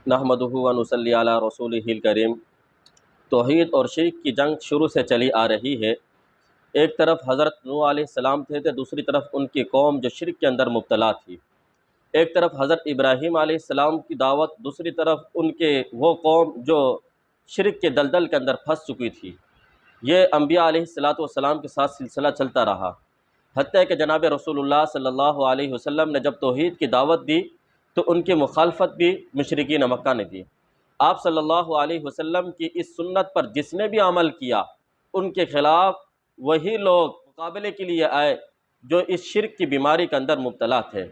نحمدہ و نصلی علی رسولہ الکریم۔ توحید اور شرک کی جنگ شروع سے چلی آ رہی ہے۔ ایک طرف حضرت نوح علیہ السلام تھے تو دوسری طرف ان کی قوم جو شرک کے اندر مبتلا تھی۔ ایک طرف حضرت ابراہیم علیہ السلام کی دعوت، دوسری طرف ان کے وہ قوم جو شرک کے دلدل کے اندر پھنس چکی تھی۔ یہ انبیاء علیہ السلام کے ساتھ سلسلہ چلتا رہا، حتیٰ کہ جناب رسول اللہ صلی اللہ علیہ وسلم نے جب توحید کی دعوت دی تو ان کی مخالفت بھی مشرکین مکہ نے دی۔ آپ صلی اللہ علیہ وسلم کی اس سنت پر جس نے بھی عمل کیا، ان کے خلاف وہی لوگ مقابلے کے لیے آئے جو اس شرک کی بیماری کے اندر مبتلا تھے۔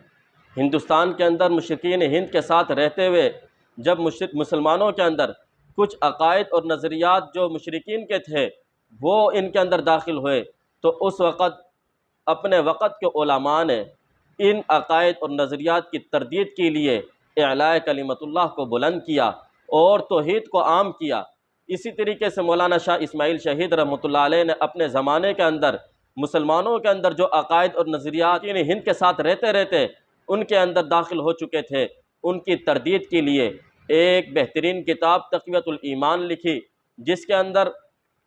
ہندوستان کے اندر مشرکین ہند کے ساتھ رہتے ہوئے جب مسلمانوں کے اندر کچھ عقائد اور نظریات جو مشرکین کے تھے وہ ان کے اندر داخل ہوئے، تو اس وقت اپنے وقت کے علماء نے ان عقائد اور نظریات کی تردید کے لیے اعلاء کلمت اللہ کو بلند کیا اور توحید کو عام کیا۔ اسی طریقے سے مولانا شاہ اسماعیل شہید رحمۃ اللہ علیہ نے اپنے زمانے کے اندر مسلمانوں کے اندر جو عقائد اور نظریات ہند کے ساتھ رہتے ان کے اندر داخل ہو چکے تھے، ان کی تردید کے لیے ایک بہترین کتاب تقویۃ الایمان لکھی، جس کے اندر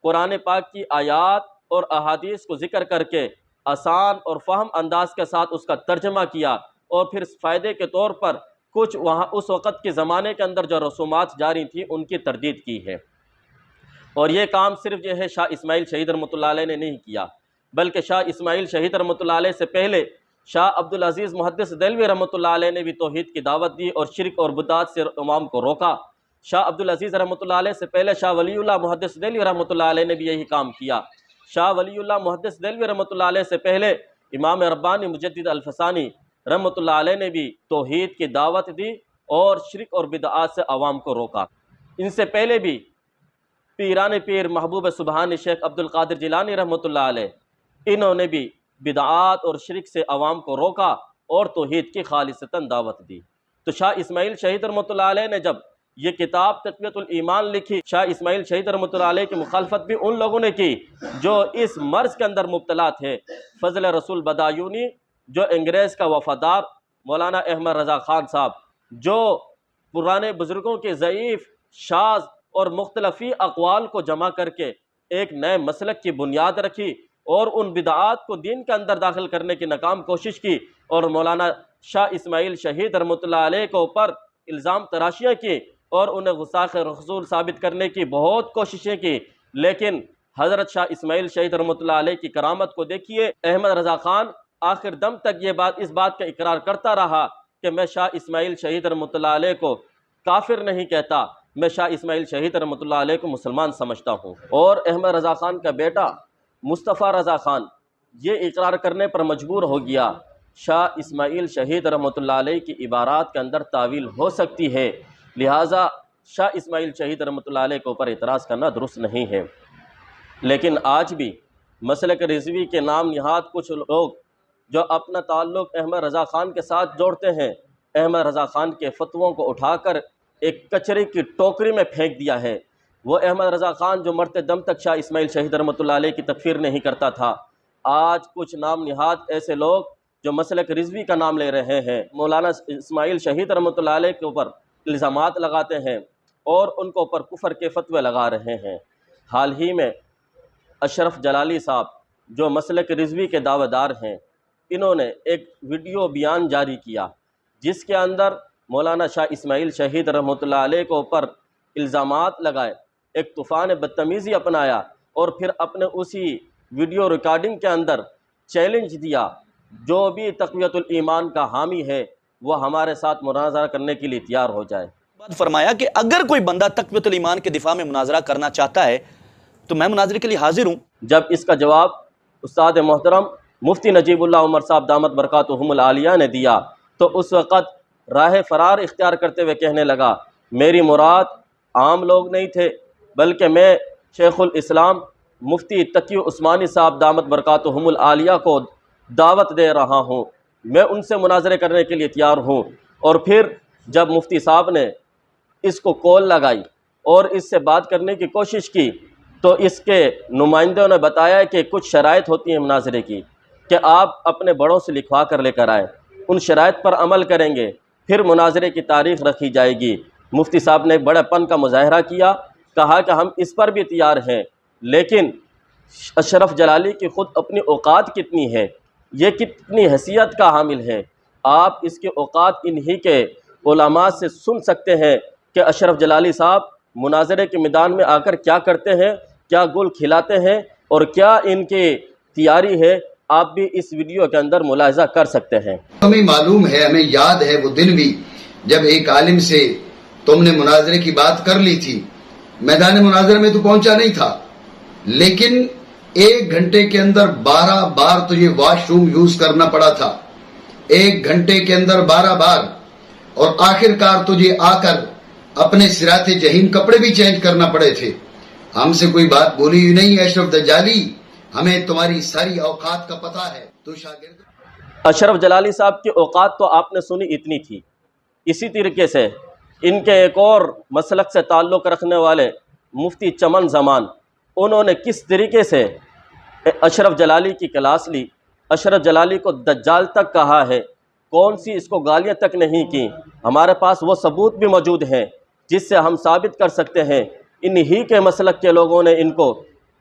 قرآن پاک کی آیات اور احادیث کو ذکر کر کے آسان اور فہم انداز کے ساتھ اس کا ترجمہ کیا، اور پھر فائدے کے طور پر کچھ وہاں اس وقت کے زمانے کے اندر جو رسومات جاری تھیں ان کی تردید کی ہے۔ اور یہ کام صرف جو ہے شاہ اسماعیل شہید رحمۃ اللہ علیہ نے نہیں کیا، بلکہ شاہ اسماعیل شہید رحمۃ اللہ علیہ سے پہلے شاہ عبدالعزیز محدث دہلوی رحمۃ اللہ علیہ نے بھی توحید کی دعوت دی اور شرک اور بدعات سے عوام کو روکا۔ شاہ عبدالعزیز رحمۃ اللہ علیہ سے پہلے شاہ ولی اللہ محدث دہلوی رحمۃ اللہ علیہ نے بھی یہی کام کیا۔ شاہ ولی اللہ محدث دہلوی رحمۃ اللہ علیہ سے پہلے امام ربانی مجدد الفسانی رحمۃ اللہ علیہ نے بھی توحید کی دعوت دی اور شرک اور بدعات سے عوام کو روکا۔ ان سے پہلے بھی پیران پیر محبوب سبحانی شیخ عبد القادر جیلانی رحمۃ اللہ علیہ، انہوں نے بھی بدعات اور شرک سے عوام کو روکا اور توحید کی خالصتاً دعوت دی۔ تو شاہ اسماعیل شہید رحمۃ اللہ علیہ نے جب یہ کتاب تقویۃ الایمان لکھی، شاہ اسماعیل شہید رحمۃ اللہ علیہ کی مخالفت بھی ان لوگوں نے کی جو اس مرض کے اندر مبتلا تھے۔ فضل رسول بدایونی جو انگریز کا وفادار مولانا احمد رضا خان صاحب، جو پرانے بزرگوں کے ضعیف، شاذ اور مختلفی اقوال کو جمع کر کے ایک نئے مسلک کی بنیاد رکھی اور ان بدعات کو دین کے اندر داخل کرنے کی ناکام کوشش کی، اور مولانا شاہ اسماعیل شہید رحمۃ اللہ علیہ کے اوپر الزام تراشیاں کی اور انہیں گستاخ رسول ثابت کرنے کی بہت کوششیں کی، لیکن حضرت شاہ اسماعیل شہید رحمۃ اللہ علیہ کی کرامت کو دیکھیے۔ احمد رضا خان آخر دم تک اس بات کا اقرار کرتا رہا کہ میں شاہ اسماعیل شہید رحمۃ اللہ علیہ کو کافر نہیں کہتا، میں شاہ اسماعیل شہید رحمۃ اللہ علیہ کو مسلمان سمجھتا ہوں۔ اور احمد رضا خان کا بیٹا مصطفیٰ رضا خان یہ اقرار کرنے پر مجبور ہو گیا شاہ اسماعیل شہید رحمۃ اللہ علیہ کی عبارات کے اندر تعویل ہو سکتی ہے، لہٰذا شاہ اسماعیل شہید رحمۃ اللہ علیہ کے اوپر اعتراض کرنا درست نہیں ہے۔ لیکن آج بھی مسلک رضوی کے نام نہاد کچھ لوگ جو اپنا تعلق احمد رضا خان کے ساتھ جوڑتے ہیں، احمد رضا خان کے فتووں کو اٹھا کر ایک کچرے کی ٹوکری میں پھینک دیا ہے۔ وہ احمد رضا خان جو مرتے دم تک شاہ اسماعیل شہید رحمۃ اللہ علیہ کی تکفیر نہیں کرتا تھا، آج کچھ نام نہاد ایسے لوگ جو مسلک رضوی کا نام لے رہے ہیں، مولانا اسماعیل شہید رحمۃ اللہ علیہ کے اوپر الزامات لگاتے ہیں اور ان کو اوپر کفر کے فتوے لگا رہے ہیں۔ حال ہی میں اشرف جلالی صاحب جو مسلک رضوی کے دعوے دار ہیں، انہوں نے ایک ویڈیو بیان جاری کیا جس کے اندر مولانا شاہ اسماعیل شہید رحمۃ اللہ علیہ کے اوپر الزامات لگائے، ایک طوفان بدتمیزی اپنایا اور پھر اپنے اسی ویڈیو ریکارڈنگ کے اندر چیلنج دیا، جو بھی تقویۃ الایمان کا حامی ہے وہ ہمارے ساتھ مناظرہ کرنے کے لیے تیار ہو جائے۔ بات فرمایا کہ اگر کوئی بندہ تقویۃ الایمان کے دفاع میں مناظرہ کرنا چاہتا ہے تو میں مناظرے کے لیے حاضر ہوں۔ جب اس کا جواب استاد محترم مفتی نجیب اللہ عمر صاحب دامت برکاتہم العالیہ نے دیا تو اس وقت راہ فرار اختیار کرتے ہوئے کہنے لگا، میری مراد عام لوگ نہیں تھے، بلکہ میں شیخ الاسلام مفتی تقی عثمانی صاحب دامت برکاتہم العالیہ کو دعوت دے رہا ہوں، میں ان سے مناظرے کرنے کے لیے تیار ہوں۔ اور پھر جب مفتی صاحب نے اس کو کال لگائی اور اس سے بات کرنے کی کوشش کی تو اس کے نمائندوں نے بتایا کہ کچھ شرائط ہوتی ہیں مناظرے کی، کہ آپ اپنے بڑوں سے لکھوا کر لے کر آئیں، ان شرائط پر عمل کریں گے، پھر مناظرے کی تاریخ رکھی جائے گی۔ مفتی صاحب نے بڑے پن کا مظاہرہ کیا، کہا کہ ہم اس پر بھی تیار ہیں، لیکن اشرف جلالی کی خود اپنی اوقات کتنی ہے، یہ کتنی حیثیت کا حامل ہے، آپ اس کے اوقات انہی کے علماء سے سن سکتے ہیں کہ اشرف جلالی صاحب مناظرے کے میدان میں آ کر کیا کرتے ہیں، کیا گل کھلاتے ہیں اور کیا ان کی تیاری ہے، آپ بھی اس ویڈیو کے اندر ملاحظہ کر سکتے ہیں۔ ہمیں معلوم ہے، ہمیں یاد ہے وہ دن بھی جب ایک عالم سے تم نے مناظرے کی بات کر لی تھی، میدان مناظرے میں تو پہنچا نہیں تھا، لیکن 1 گھنٹے کے اندر 12 بار تجھے واش روم یوز کرنا پڑا تھا، 1 گھنٹے کے اندر 12 بار، اور آخر کار تجھے آ کر اپنے صراط جحیم کپڑے بھی چینج کرنا پڑے تھے۔ ہم سے کوئی بات بولی ہی نہیں اشرف دجالی، ہمیں تمہاری ساری اوقات کا پتہ ہے، تو شاگرد اشرف جلالی صاحب کی اوقات تو آپ نے سنی اتنی تھی۔ اسی طریقے سے ان کے ایک اور مسلک سے تعلق رکھنے والے مفتی چمن زمان، انہوں نے کس طریقے سے اشرف جلالی کی کلاس لی، اشرف جلالی کو دجال تک کہا ہے، کون سی اس کو گالیاں تک نہیں کی۔ ہمارے پاس وہ ثبوت بھی موجود ہیں جس سے ہم ثابت کر سکتے ہیں انہی کے مسلک کے لوگوں نے ان کو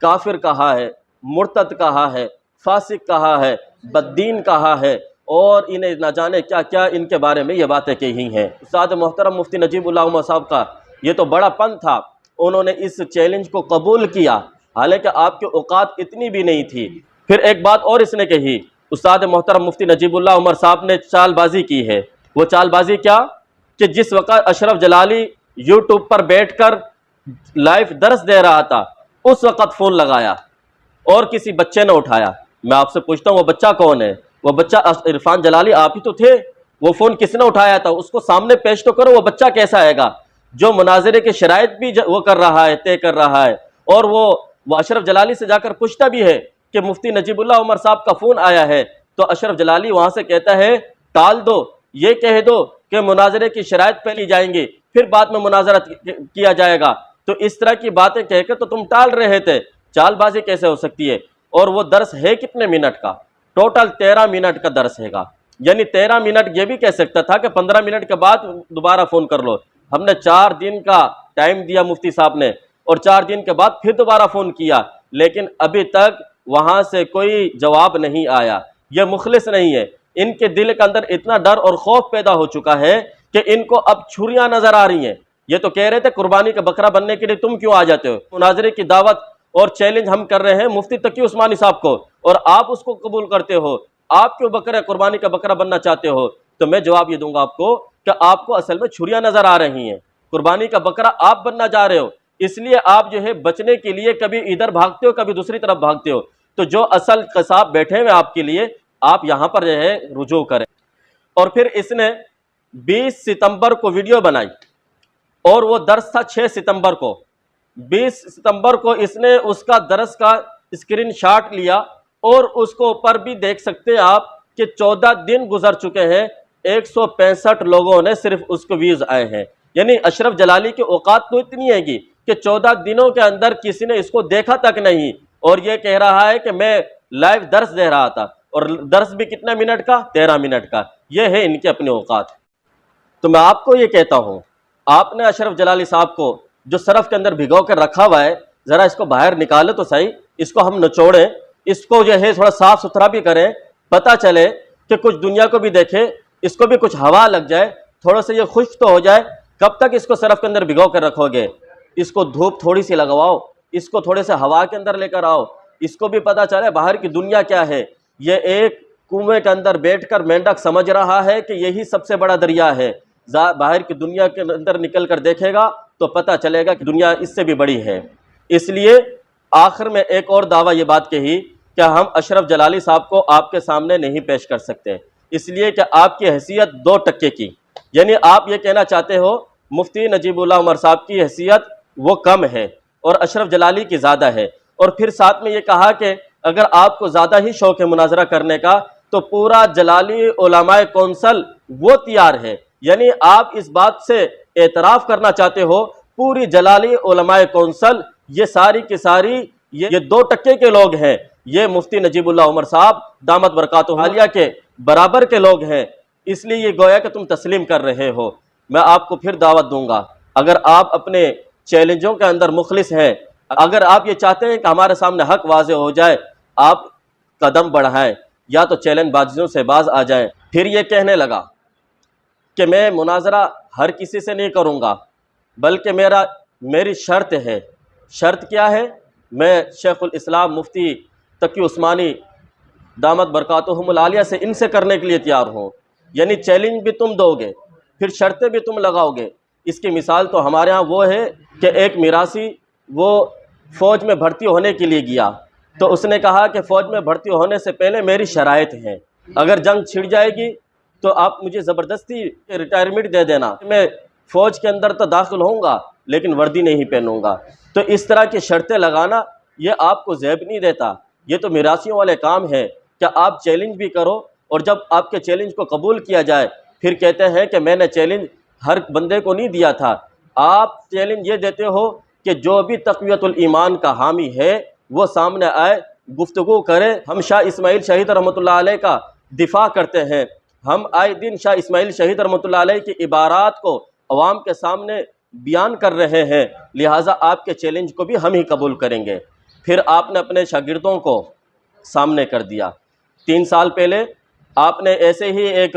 کافر کہا ہے، مرتد کہا ہے، فاسق کہا ہے، بددین کہا ہے، اور انہیں نہ جانے کیا کیا ان کے بارے میں یہ باتیں کہی ہیں۔ استاد محترم مفتی نجیب اللہ عمر صاحب کا یہ تو بڑا پن تھا، انہوں نے اس چیلنج کو قبول کیا، حالانکہ آپ کے اوقات اتنی بھی نہیں تھی۔ پھر ایک بات اور اس نے کہی، استاد محترم مفتی نجیب اللہ عمر صاحب نے چال بازی کی ہے۔ وہ چال بازی کیا کہ جس وقت اشرف جلالی یوٹیوب پر بیٹھ کر لائیو درس دے رہا تھا، اس وقت فون لگایا اور کسی بچے نے اٹھایا۔ میں آپ سے پوچھتا ہوں وہ بچہ کون ہے؟ وہ بچہ عرفان جلالی آپ ہی تو تھے۔ وہ فون کس نے اٹھایا تھا؟ اس کو سامنے پیش تو کرو، وہ بچہ کیسا آئے گا جو مناظرے کے شرائط بھی وہ کر رہا ہے، طے کر رہا ہے، اور وہ اشرف جلالی سے جا کر پوچھتا بھی ہے کہ مفتی نجیب اللہ عمر صاحب کا فون آیا ہے، تو اشرف جلالی وہاں سے کہتا ہے ٹال دو، یہ کہہ دو کہ مناظرے کی شرائط پہلی جائیں گی، پھر بعد میں مناظرہ کیا جائے گا۔ تو اس طرح کی باتیں کہہ کے تو تم ٹال رہے تھے، چال بازی کیسے ہو سکتی ہے؟ اور وہ درس ہے کتنے منٹ کا؟ ٹوٹل 13 منٹ کا درس ہے گا، یعنی 13 منٹ یہ بھی کہہ سکتا تھا کہ 15 منٹ کے بعد دوبارہ فون کر لو۔ ہم نے 4 دن کا ٹائم دیا مفتی صاحب نے، اور 4 دن کے بعد پھر دوبارہ فون کیا، لیکن ابھی تک وہاں سے کوئی جواب نہیں آیا۔ یہ مخلص نہیں ہے، ان کے دل کے اندر اتنا ڈر اور خوف پیدا ہو چکا ہے کہ ان کو اب چھریاں نظر آ رہی ہیں۔ یہ تو کہہ رہے تھے قربانی کا بکرا بننے کے لیے تم کیوں آ جاتے ہو؟ مناظرے کی دعوت اور چیلنج ہم کر رہے ہیں مفتی تقی عثمانی صاحب کو، اور آپ اس کو قبول کرتے ہو، آپ کیوں بکرا قربانی کا بکرا بننا چاہتے ہو؟ تو میں جواب یہ دوں گا آپ کو کہ آپ کو اصل میں چھریاں نظر آ رہی ہیں، قربانی کا بکرا آپ بننا چاہ رہے ہو، اس لیے آپ جو ہے بچنے کے لیے کبھی ادھر بھاگتے ہو کبھی دوسری طرف بھاگتے ہو۔ تو جو اصل قصاب بیٹھے ہوئے آپ کے لیے، آپ یہاں پر جو ہے رجوع کریں۔ اور پھر اس نے 20 ستمبر کو ویڈیو بنائی، اور وہ درس تھا 6 ستمبر کو۔ 20 ستمبر کو اس نے اس کا درس کا اسکرین شاٹ لیا، اور اس کو اوپر بھی دیکھ سکتے ہیں آپ کہ 14 دن گزر چکے ہیں، 165 لوگوں نے صرف اس کو ویوز آئے ہیں۔ یعنی اشرف جلالی کی اوقات تو اتنی ہے گی کہ 14 دنوں کے اندر کسی نے اس کو دیکھا تک نہیں، اور یہ کہہ رہا ہے کہ میں لائیو درس دے رہا تھا، اور درس بھی کتنے منٹ کا؟ 13 منٹ کا۔ یہ ہے ان کے اپنے اوقات۔ تو میں آپ کو یہ کہتا ہوں، آپ نے اشرف جلالی صاحب کو جو صرف کے اندر بھگو کر رکھا ہوا ہے، ذرا اس کو باہر نکالے تو صحیح، اس کو ہم نچوڑیں، اس کو جو ہے تھوڑا صاف ستھرا بھی کریں، پتہ چلے کہ کچھ دنیا کو بھی دیکھے، اس کو بھی کچھ ہوا لگ جائے، تھوڑا سا یہ خشک تو ہو جائے۔ کب تک اس کو صرف کے اندر بھگو کر رکھو گے؟ اس کو دھوپ تھوڑی سی لگواؤ، اس کو تھوڑے سے ہوا کے اندر لے کر آؤ، اس کو بھی پتہ چلے باہر کی دنیا کیا ہے۔ یہ ایک کنویں کے اندر بیٹھ کر مینڈک سمجھ رہا ہے کہ یہی سب سے بڑا دریا ہے، باہر کی دنیا کے اندر نکل کر دیکھے گا تو پتہ چلے گا کہ دنیا اس سے بھی بڑی ہے۔ اس لیے آخر میں ایک اور دعویٰ یہ بات کہی کہ ہم اشرف جلالی صاحب کو آپ کے سامنے نہیں پیش کر سکتے، اس لیے کہ آپ کی حیثیت 2% کی، یعنی آپ یہ کہنا چاہتے ہو مفتی نجیب اللہ عمر صاحب کی حیثیت وہ کم ہے اور اشرف جلالی کی زیادہ ہے۔ اور پھر ساتھ میں یہ کہا کہ اگر آپ کو زیادہ ہی شوق ہے مناظرہ کرنے کا تو پورا جلالی علماء کونسل وہ تیار ہے، یعنی آپ اس بات سے اعتراف کرنا چاہتے ہو پوری جلالی علماء کونسل یہ ساری کی ساری یہ 2% کے لوگ ہیں، یہ مفتی نجیب اللہ عمر صاحب دامت برکاتہ عالیہ کے برابر کے لوگ ہیں، اس لیے یہ گویا کہ تم تسلیم کر رہے ہو۔ میں آپ کو پھر دعوت دوں گا اگر آپ اپنے چیلنجوں کے اندر مخلص ہیں، اگر آپ یہ چاہتے ہیں کہ ہمارے سامنے حق واضح ہو جائے، آپ قدم بڑھائیں یا تو چیلنج بازیوں سے باز آ جائیں۔ پھر یہ کہنے لگا کہ میں مناظرہ ہر کسی سے نہیں کروں گا، بلکہ میری شرط ہے۔ شرط کیا ہے؟ میں شیخ الاسلام مفتی تقی عثمانی دامت برکاتہم العالیہ سے ان سے کرنے کے لیے تیار ہوں۔ یعنی چیلنج بھی تم دو گے، پھر شرطیں بھی تم لگاؤ گے۔ اس کی مثال تو ہمارے ہاں وہ ہے کہ ایک میراثی وہ فوج میں بھرتی ہونے کے لیے گیا، تو اس نے کہا کہ فوج میں بھرتی ہونے سے پہلے میری شرائط ہیں، اگر جنگ چھڑ جائے گی تو آپ مجھے زبردستی ریٹائرمنٹ دے دینا، میں فوج کے اندر تو داخل ہوں گا لیکن وردی نہیں پہنوں گا۔ تو اس طرح کی شرطیں لگانا یہ آپ کو زیب نہیں دیتا، یہ تو میراثیوں والے کام ہے کہ آپ چیلنج بھی کرو، اور جب آپ کے چیلنج کو قبول کیا جائے پھر کہتے ہیں کہ میں نے چیلنج ہر بندے کو نہیں دیا تھا۔ آپ چیلنج یہ دیتے ہو کہ جو بھی تقویت الایمان کا حامی ہے وہ سامنے آئے، گفتگو کرے۔ ہم شاہ اسماعیل شہید رحمۃ اللہ علیہ کا دفاع کرتے ہیں، ہم آئے دن شاہ اسماعیل شہید رحمۃ اللہ علیہ کی عبارات کو عوام کے سامنے بیان کر رہے ہیں، لہٰذا آپ کے چیلنج کو بھی ہم ہی قبول کریں گے۔ پھر آپ نے اپنے شاگردوں کو سامنے کر دیا۔ 3 سال پہلے آپ نے ایسے ہی ایک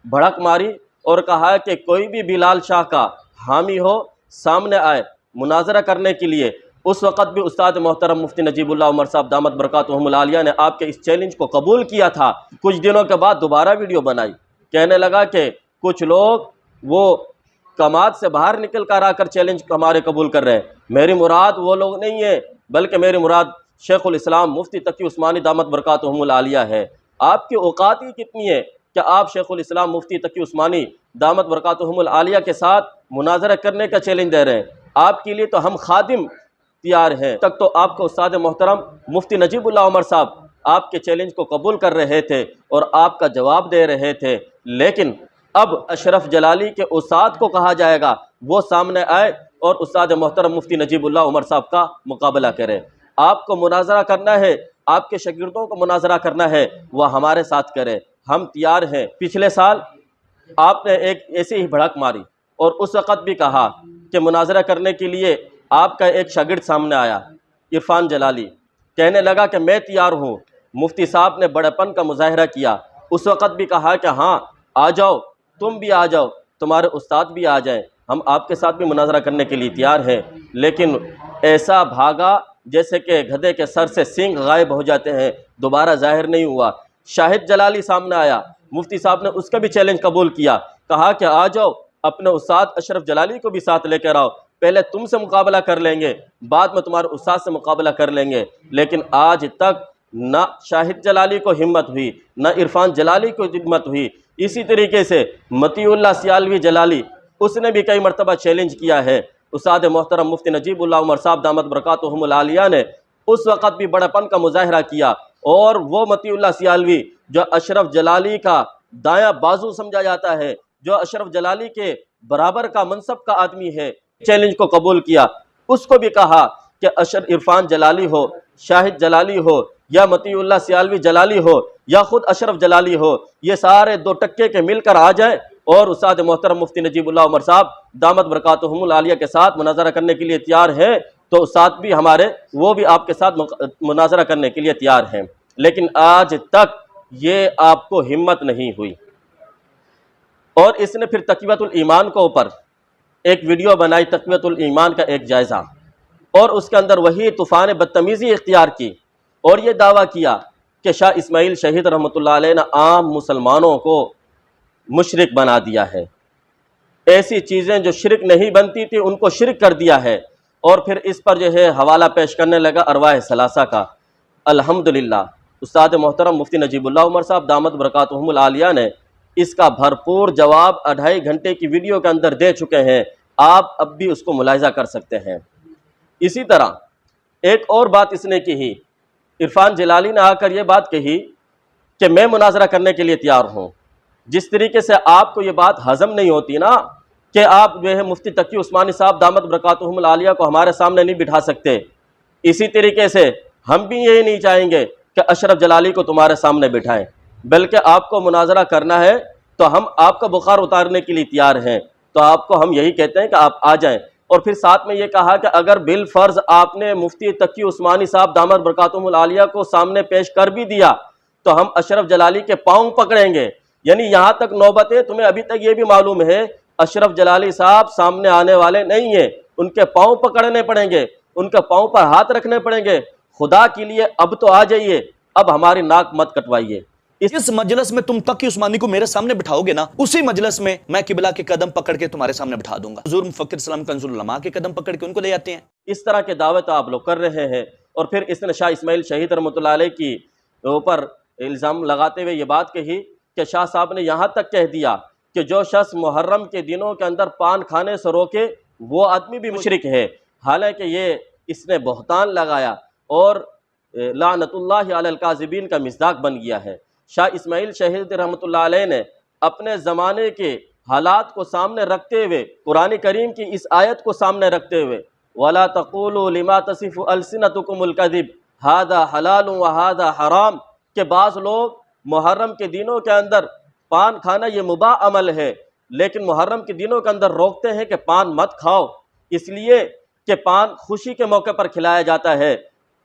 بھڑک ماری اور کہا کہ کوئی بھی بلال شاہ کا حامی ہو سامنے آئے مناظرہ کرنے کے لیے۔ اس وقت بھی استاد محترم مفتی نجیب اللہ عمر صاحب دامت برکاتہم العالیہ نے آپ کے اس چیلنج کو قبول کیا تھا۔ کچھ دنوں کے بعد دوبارہ ویڈیو بنائی، کہنے لگا کہ کچھ لوگ وہ کماد سے باہر نکل کر آ کر چیلنج ہمارے قبول کر رہے ہیں۔ میری مراد وہ لوگ نہیں ہیں، بلکہ میری مراد شیخ الاسلام مفتی تقی عثمانی دامت برکاتہم العالیہ ہے۔ آپ کی اوقات ہی کتنی ہے کہ آپ شیخ الاسلام مفتی تقی عثمانی دامت برکاتہم العالیہ کے ساتھ مناظرہ کرنے کا چیلنج دے رہے ہیں؟ آپ کے لیے تو ہم خادم تیار ہیں۔ تک تو آپ کو استاد محترم مفتی نجیب اللہ عمر صاحب آپ کے چیلنج کو قبول کر رہے تھے اور آپ کا جواب دے رہے تھے، لیکن اب اشرف جلالی کے استاد کو کہا جائے گا وہ سامنے آئے اور استاد محترم مفتی نجیب اللہ عمر صاحب کا مقابلہ کرے۔ آپ کو مناظرہ کرنا ہے، آپ کے شاگردوں کو مناظرہ کرنا ہے، وہ ہمارے ساتھ کرے، ہم تیار ہیں۔ پچھلے سال آپ نے ایک ایسی ہی بھڑک ماری اور اس وقت بھی کہا کہ مناظرہ کرنے کے لیے آپ کا ایک شاگرد سامنے آیا، عرفان جلالی، کہنے لگا کہ میں تیار ہوں۔ مفتی صاحب نے بڑے پن کا مظاہرہ کیا، اس وقت بھی کہا کہ ہاں آ جاؤ، تم بھی آ جاؤ، تمہارے استاد بھی آ جائیں، ہم آپ کے ساتھ بھی مناظرہ کرنے کے لیے تیار ہیں۔ لیکن ایسا بھاگا جیسے کہ گدھے کے سر سے سینگ غائب ہو جاتے ہیں، دوبارہ ظاہر نہیں ہوا۔ شاہد جلالی سامنے آیا، مفتی صاحب نے اس کا بھی چیلنج قبول کیا، کہا کہ آ جاؤ، اپنے استاد اشرف جلالی کو بھی ساتھ لے کر آؤ، پہلے تم سے مقابلہ کر لیں گے، بعد میں تمہارے استاد سے مقابلہ کر لیں گے۔ لیکن آج تک نہ شاہد جلالی کو ہمت ہوئی، نہ عرفان جلالی کو ہمت ہوئی۔ اسی طریقے سے مطیع اللہ سیالوی جلالی، اس نے بھی کئی مرتبہ چیلنج کیا ہے۔ استاد محترم مفتی نجیب اللہ عمر صاحب دامت برکاتہم العالیہ نے اس وقت بھی بڑے پن کا مظاہرہ کیا، اور وہ مطیع اللہ سیالوی جو اشرف جلالی کا دایاں بازو سمجھا جاتا ہے، جو اشرف جلالی کے برابر کا منصب کا آدمی ہے، چیلنج کو قبول کیا۔ اس کو بھی کہا کہ عرفان جلالی ہو، شاہد جلالی ہو، یا مطیع اللہ سیالوی جلالی ہو، یا خود اشرف جلالی ہو، یہ سارے 2 ٹکے کے مل کر آ جائیں اور استاد محترم مفتی نجیب اللہ عمر صاحب دامت برکاتہم العالیہ کے ساتھ مناظرہ کرنے کے لیے تیار ہیں، تو استاد بھی ہمارے وہ بھی آپ کے ساتھ مناظرہ کرنے کے لیے تیار ہیں۔ لیکن آج تک یہ آپ کو ہمت نہیں ہوئی۔ اور اس نے پھر تقویت الایمان کو اوپر ایک ویڈیو بنائی، تقویت الایمان کا ایک جائزہ، اور اس کے اندر وہی طوفان بدتمیزی اختیار کی اور یہ دعویٰ کیا کہ شاہ اسماعیل شہید رحمۃ اللہ علیہ نے عام مسلمانوں کو مشرک بنا دیا ہے، ایسی چیزیں جو شرک نہیں بنتی تھی ان کو شرک کر دیا ہے، اور پھر اس پر جو ہے حوالہ پیش کرنے لگا ارواح ثلاثہ کا۔ الحمدللہ استاد محترم مفتی نجیب اللہ عمر صاحب دامت برکاتہم العالیہ نے اس کا بھرپور جواب 2.5 گھنٹے کی ویڈیو کے اندر دے چکے ہیں، آپ اب بھی اس کو ملاحظہ کر سکتے ہیں۔ اسی طرح ایک اور بات اس نے کہی، عرفان جلالی نے آ کر یہ بات کہی کہ میں مناظرہ کرنے کے لیے تیار ہوں۔ جس طریقے سے آپ کو یہ بات ہضم نہیں ہوتی نا کہ آپ جو ہے مفتی تقی عثمانی صاحب دامت برکاتہم العالیہ کو ہمارے سامنے نہیں بٹھا سکتے، اسی طریقے سے ہم بھی یہی نہیں چاہیں گے کہ اشرف جلالی کو تمہارے سامنے بٹھائیں، بلکہ آپ کو مناظرہ کرنا ہے تو ہم آپ کا بخار اتارنے کے لیے تیار ہیں۔ تو آپ کو ہم یہی کہتے ہیں کہ آپ آ جائیں۔ اور پھر ساتھ میں یہ کہا کہ اگر بالفرض آپ نے مفتی تقی عثمانی صاحب دامت برکاتہم العالیہ کو سامنے پیش کر بھی دیا تو ہم اشرف جلالی کے پاؤں پکڑیں گے۔ یعنی یہاں تک نوبت ہے، تمہیں ابھی تک یہ بھی معلوم ہے اشرف جلالی صاحب سامنے آنے والے نہیں ہیں، ان کے پاؤں پکڑنے پڑیں گے، ان کے پاؤں پر ہاتھ رکھنے پڑیں گے۔ خدا کے لیے اب تو آ جائیے، اب ہماری ناک مت کٹوائیے۔ اس مجلس میں تم تقی عثمانی کو میرے سامنے بٹھاؤ گے نا، اسی مجلس میں میں قبلہ کے قدم پکڑ کے تمہارے سامنے بٹھا دوں گا۔ حضور مفکر اسلام کنز العلماء کے قدم پکڑ کے ان کو لے آتے ہیں۔ اس طرح کے دعوت آپ لوگ کر رہے ہیں۔ اور پھر اس نے شاہ اسماعیل شہید رحمۃ اللہ علیہ کی اوپر الزام لگاتے ہوئے یہ بات کہی کہ شاہ صاحب نے یہاں تک کہہ دیا کہ جو شخص محرم کے دنوں کے اندر پان کھانے سے روکے وہ آدمی بھی مشرک ہے۔ حالانکہ یہ اس نے بہتان لگایا اور لعنت اللہ علی الکاذبین کا مصداق بن گیا ہے۔ شاہ اسماعیل شہید رحمۃ اللہ علیہ نے اپنے زمانے کے حالات کو سامنے رکھتے ہوئے، قرآن کریم کی اس آیت کو سامنے رکھتے ہوئے وَلَا تَقُولُوا لِمَا تَصِفُ أَلْسِنَتُكُمُ الْكَذِبَ هَذَا حَلَالٌ وَهَذَا حَرَامٌ کہ بعض لوگ محرم کے دنوں کے اندر پان کھانا یہ مباح عمل ہے، لیکن محرم کے دنوں کے اندر روکتے ہیں کہ پان مت کھاؤ، اس لیے کہ پان خوشی کے موقع پر کھلایا جاتا ہے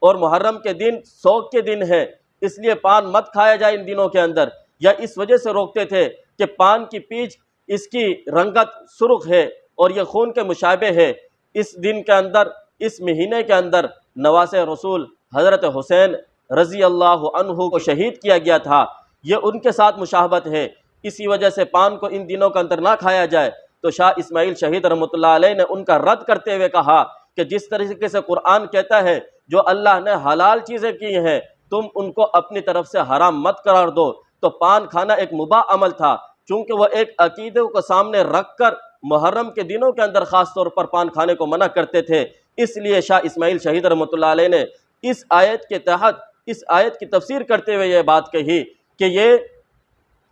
اور محرم کے دن سوگ کے دن ہے، اس لیے پان مت کھایا جائے ان دنوں کے اندر۔ یا اس وجہ سے روکتے تھے کہ پان کی پیچ اس کی رنگت سرخ ہے اور یہ خون کے مشابہ ہے۔ اس دن کے اندر، اس مہینے کے اندر نواز رسول حضرت حسین رضی اللہ عنہ کو شہید کیا گیا تھا، یہ ان کے ساتھ مشابہت ہے، اسی وجہ سے پان کو ان دنوں کے اندر نہ کھایا جائے۔ تو شاہ اسماعیل شہید رحمۃ اللہ علیہ نے ان کا رد کرتے ہوئے کہا کہ جس طریقے سے قرآن کہتا ہے جو اللہ نے حلال چیزیں کی ہیں تم ان کو اپنی طرف سے حرام مت قرار دو، تو پان کھانا ایک مباح عمل تھا، چونکہ وہ ایک عقیدے کو سامنے رکھ کر محرم کے دنوں کے اندر خاص طور پر پان کھانے کو منع کرتے تھے۔ اس لیے شاہ اسماعیل شہید رحمۃ اللہ علیہ نے اس آیت کے تحت اس آیت کی تفسیر کرتے ہوئے یہ بات کہی کہ یہ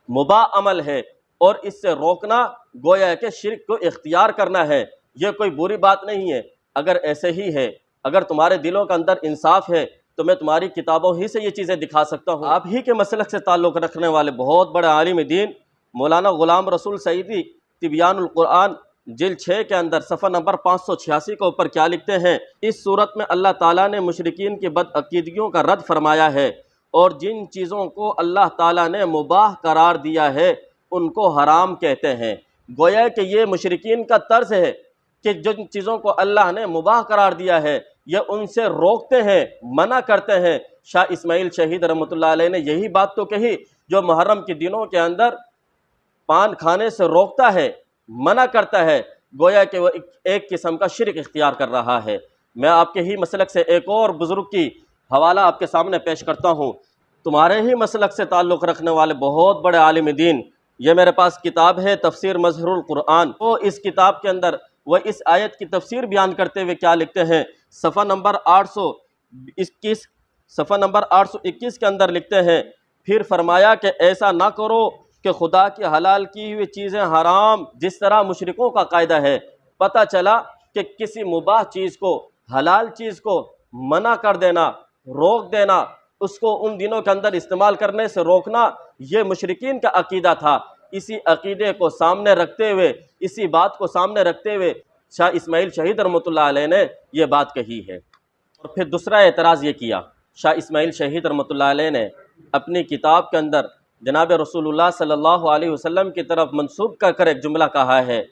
مباح عمل ہے اور اس سے روکنا گویا کہ شرک کو اختیار کرنا ہے، یہ کوئی بری بات نہیں ہے۔ اگر ایسے ہی ہے، اگر تمہارے دلوں کے اندر انصاف ہے تو میں تمہاری کتابوں ہی سے یہ چیزیں دکھا سکتا ہوں۔ آپ ہی کے مسلک سے تعلق رکھنے والے بہت بڑے عالم دین مولانا غلام رسول سعیدی تبیان القرآن جلد 6 کے اندر صفحہ نمبر 586 کے اوپر کیا لکھتے ہیں؟ اس صورت میں اللہ تعالیٰ نے مشرکین کی بدعقیدگیوں کا رد فرمایا ہے اور جن چیزوں کو اللہ تعالیٰ نے مباح قرار دیا ہے ان کو حرام کہتے ہیں۔ گویا کہ یہ مشرکین کا طرز ہے کہ جن چیزوں کو اللہ نے مباح قرار دیا ہے یہ ان سے روکتے ہیں، منع کرتے ہیں۔ شاہ اسماعیل شہید رحمۃ اللہ علیہ نے یہی بات تو کہی، جو محرم کے دنوں کے اندر پان کھانے سے روکتا ہے، منع کرتا ہے، گویا کہ وہ ایک قسم کا شرک اختیار کر رہا ہے۔ میں آپ کے ہی مسلک سے ایک اور بزرگ کی حوالہ آپ کے سامنے پیش کرتا ہوں، تمہارے ہی مسلک سے تعلق رکھنے والے بہت بڑے عالم دین، یہ میرے پاس کتاب ہے تفسیر مظہر القرآن، وہ اس کتاب کے اندر وہ اس آیت کی تفسیر بیان کرتے ہوئے کیا لکھتے ہیں؟ صفحہ نمبر 821 کے اندر لکھتے ہیں، پھر فرمایا کہ ایسا نہ کرو کہ خدا کی حلال کی ہوئی چیزیں حرام جس طرح مشرکوں کا قاعدہ ہے۔ پتہ چلا کہ کسی مباح چیز کو، حلال چیز کو منع کر دینا، روک دینا، اس کو ان دنوں کے اندر استعمال کرنے سے روکنا، یہ مشرکین کا عقیدہ تھا۔ اسی عقیدے کو سامنے رکھتے ہوئے، اسی بات کو سامنے رکھتے ہوئے شاہ اسماعیل شہید رحمۃ اللہ علیہ نے یہ بات کہی ہے۔ اور پھر دوسرا اعتراض یہ کیا، شاہ اسماعیل شہید رحمۃ اللہ علیہ نے اپنی کتاب کے اندر جناب رسول اللہ صلی اللہ علیہ وسلم کی طرف منسوب کر کر ایک جملہ کہا ہے،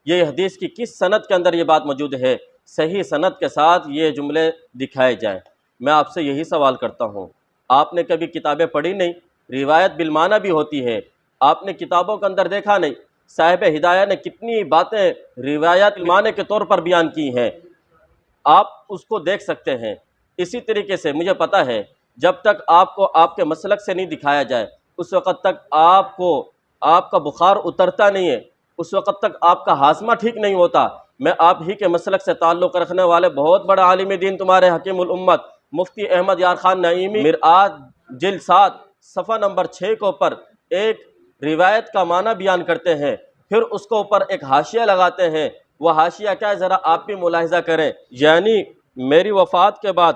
یہ حدیث کی کس سند کے اندر یہ بات موجود ہے؟ صحیح سند کے ساتھ یہ جملے دکھائے جائیں۔ میں آپ سے یہی سوال کرتا ہوں، آپ نے کبھی کتابیں پڑھی نہیں؟ روایت بالمعنی بھی ہوتی ہے، آپ نے کتابوں کے اندر دیکھا نہیں صاحب ہدایہ نے کتنی باتیں روایت بالمعنی کے طور پر بیان کی ہیں، آپ اس کو دیکھ سکتے ہیں۔ اسی طریقے سے مجھے پتہ ہے جب تک آپ کو آپ کے مسلک سے نہیں دکھایا جائے اس وقت تک آپ کا بخار اترتا نہیں ہے، اس وقت تک آپ کا ہاضمہ ٹھیک نہیں ہوتا۔ میں آپ ہی کے مسلک سے تعلق رکھنے والے بہت بڑے عالم دین تمہارے حکیم الامت مفتی احمد یار خان نعیمی مرآت جلد 7 صفحہ نمبر 6 کے اوپر ایک روایت کا معنی بیان کرتے ہیں، پھر اس کو اوپر ایک حاشیہ لگاتے ہیں۔ وہ حاشیہ کیا ہے ذرا آپ بھی ملاحظہ کریں، یعنی میری وفات کے بعد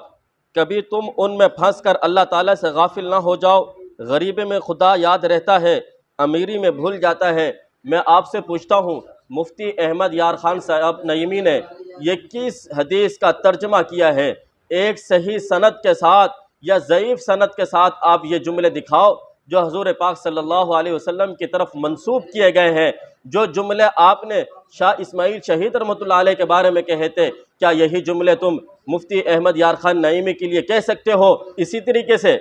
کبھی تم ان میں پھنس کر اللہ تعالیٰ سے غافل نہ ہو جاؤ، غریبے میں خدا یاد رہتا ہے، امیری میں بھول جاتا ہے۔ میں آپ سے پوچھتا ہوں مفتی احمد یار خان صاحب نعیمی نے یہ کس حدیث کا ترجمہ کیا ہے؟ ایک صحیح سند کے ساتھ یا ضعیف سند کے ساتھ آپ یہ جملے دکھاؤ جو حضور پاک صلی اللہ علیہ وسلم کی طرف منسوب کیے گئے ہیں۔ جو جملے آپ نے شاہ اسماعیل شہید رحمۃ اللہ علیہ کے بارے میں کہے تھے، کیا یہی جملے تم مفتی احمد یار خان نعیمی کے لیے کہہ سکتے ہو؟ اسی طریقے سے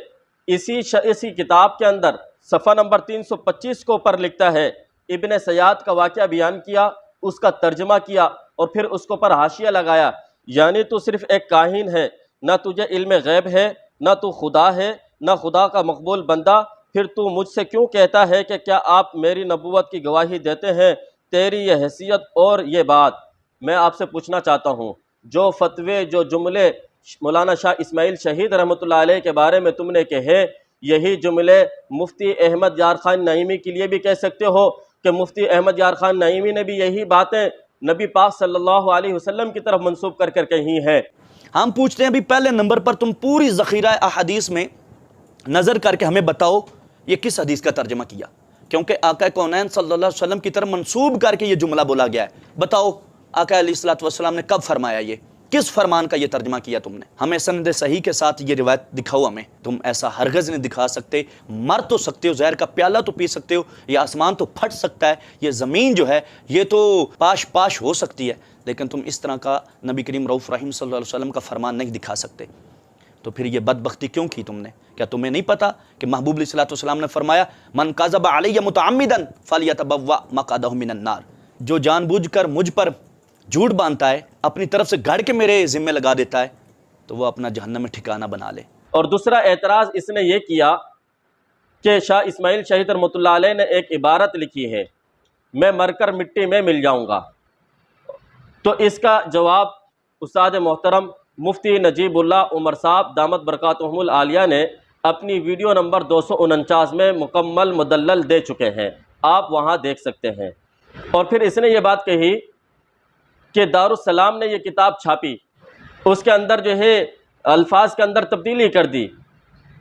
اسی کتاب کے اندر صفحہ نمبر 325 کو اوپر لکھتا ہے، ابن سیاد کا واقعہ بیان کیا، اس کا ترجمہ کیا اور پھر اس کو پر حاشیہ لگایا، یعنی تو صرف ایک کاہن ہے، نہ تجھے علم غیب ہے، نہ تو خدا ہے، نہ خدا کا مقبول بندہ، پھر تو مجھ سے کیوں کہتا ہے کہ کیا آپ میری نبوت کی گواہی دیتے ہیں؟ تیری یہ حیثیت اور یہ بات۔ میں آپ سے پوچھنا چاہتا ہوں، جو فتوے، جو جملے مولانا شاہ اسماعیل شہید رحمۃ اللہ علیہ کے بارے میں تم نے کہے، یہی جملے مفتی احمد یار خان نعیمی کے لیے بھی کہہ سکتے ہو کہ مفتی احمد یار خان نعیمی نے بھی یہی باتیں نبی پاک صلی اللہ علیہ وسلم کی طرف منسوب کر کہی ہیں۔ ہم پوچھتے ہیں ابھی پہلے نمبر پر تم پوری ذخیرہ احادیث میں نظر کر کے ہمیں بتاؤ یہ کس حدیث کا ترجمہ کیا، کیونکہ آقا کونین صلی اللہ علیہ وسلم کی طرف منسوب کر کے یہ جملہ بولا گیا ہے۔ بتاؤ آقا علیہ الصلوۃ والسلام نے کب فرمایا، یہ کس فرمان کا یہ ترجمہ کیا تم نے؟ ہمیں سند صحیح کے ساتھ یہ روایت دکھاؤ ہمیں۔ تم ایسا ہرگز نہیں دکھا سکتے، مر تو سکتے ہو، زہر کا پیالہ تو پی سکتے ہو، یہ آسمان تو پھٹ سکتا ہے، یہ زمین جو ہے یہ تو پاش ہو سکتی ہے، لیکن تم اس طرح کا نبی کریم رؤوف رحیم صلی اللہ علیہ وسلم کا فرمان نہیں دکھا سکتے۔ تو پھر یہ بدبختی کیوں کی تم نے؟ کیا تمہیں نہیں پتا کہ محبوب علیہ الصلوۃ والسلام نے فرمایا من کذب علی متعمدا فلیتبوأ مقعدہ من النار، جو جان بوجھ کر مجھ پر جھوٹ باندھتا ہے، اپنی طرف سے گھڑ کے میرے ذمہ لگا دیتا ہے، تو وہ اپنا جہنم میں ٹھکانہ بنا لے۔ اور دوسرا اعتراض اس نے یہ کیا کہ شاہ اسماعیل شہید رحمۃ اللہ علیہ نے ایک عبارت لکھی ہے، میں مر کر مٹی میں مل جاؤں گا۔ تو اس کا جواب استاد محترم مفتی نجیب اللہ عمر صاحب دامت برکاتہم العالیہ نے اپنی ویڈیو نمبر 249 میں مکمل مدلل دے چکے ہیں، آپ وہاں دیکھ سکتے ہیں۔ اور پھر اس نے یہ بات کہی کہ دارالسلام نے یہ کتاب چھاپی، اس کے اندر جو ہے الفاظ کے اندر تبدیلی کر دی،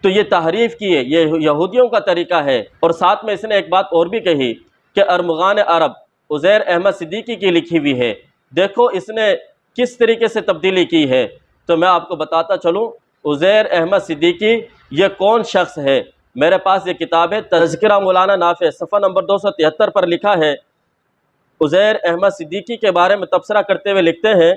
تو یہ تحریف کی ہے، یہ یہودیوں کا طریقہ ہے۔ اور ساتھ میں اس نے ایک بات اور بھی کہی کہ ارمغان عرب عزیر احمد صدیقی کی لکھی ہوئی ہے، دیکھو اس نے کس طریقے سے تبدیلی کی ہے۔ تو میں آپ کو بتاتا چلوں عزیر احمد صدیقی یہ کون شخص ہے۔ میرے پاس یہ کتاب ہے تذکرہ مولانا نافع، صفحہ نمبر 273 پر لکھا ہے، عزیر احمد صدیقی کے بارے میں تبصرہ کرتے ہوئے لکھتے ہیں،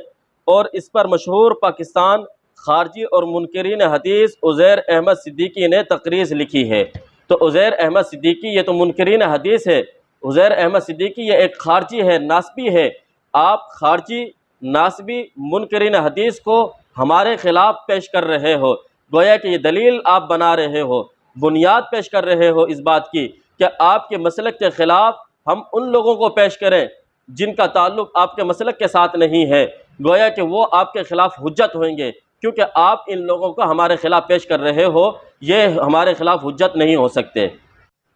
اور اس پر مشہور پاکستان خارجی اور منکرین حدیث عزیر احمد صدیقی نے تقریر لکھی ہے۔ تو عزیر احمد صدیقی یہ تو منکرین حدیث ہے، عزیر احمد صدیقی یہ ایک خارجی ہے، ناسبی ہے۔ آپ خارجی، ناسبی، منکرین حدیث کو ہمارے خلاف پیش کر رہے ہو، گویا کہ یہ دلیل آپ بنا رہے ہو، بنیاد پیش کر رہے ہو اس بات کی کہ آپ کے مسلک کے خلاف ہم ان لوگوں کو پیش کریں جن کا تعلق آپ کے مسلک کے ساتھ نہیں ہے، گویا کہ وہ آپ کے خلاف حجت ہوئیں گے، کیونکہ آپ ان لوگوں کو ہمارے خلاف پیش کر رہے ہو، یہ ہمارے خلاف حجت نہیں ہو سکتے۔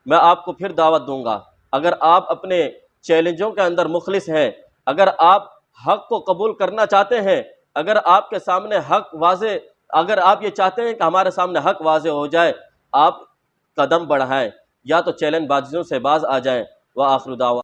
میں آپ کو پھر دعوت دوں گا، اگر آپ اپنے چیلنجوں کے اندر مخلص ہیں، اگر آپ حق کو قبول کرنا چاہتے ہیں، اگر آپ کے سامنے حق واضح، اگر آپ یہ چاہتے ہیں کہ ہمارے سامنے حق واضح ہو جائے، آپ قدم بڑھائیں، یا تو چیلنج بازیوں سے باز آ جائیں۔ وآخر دعوانا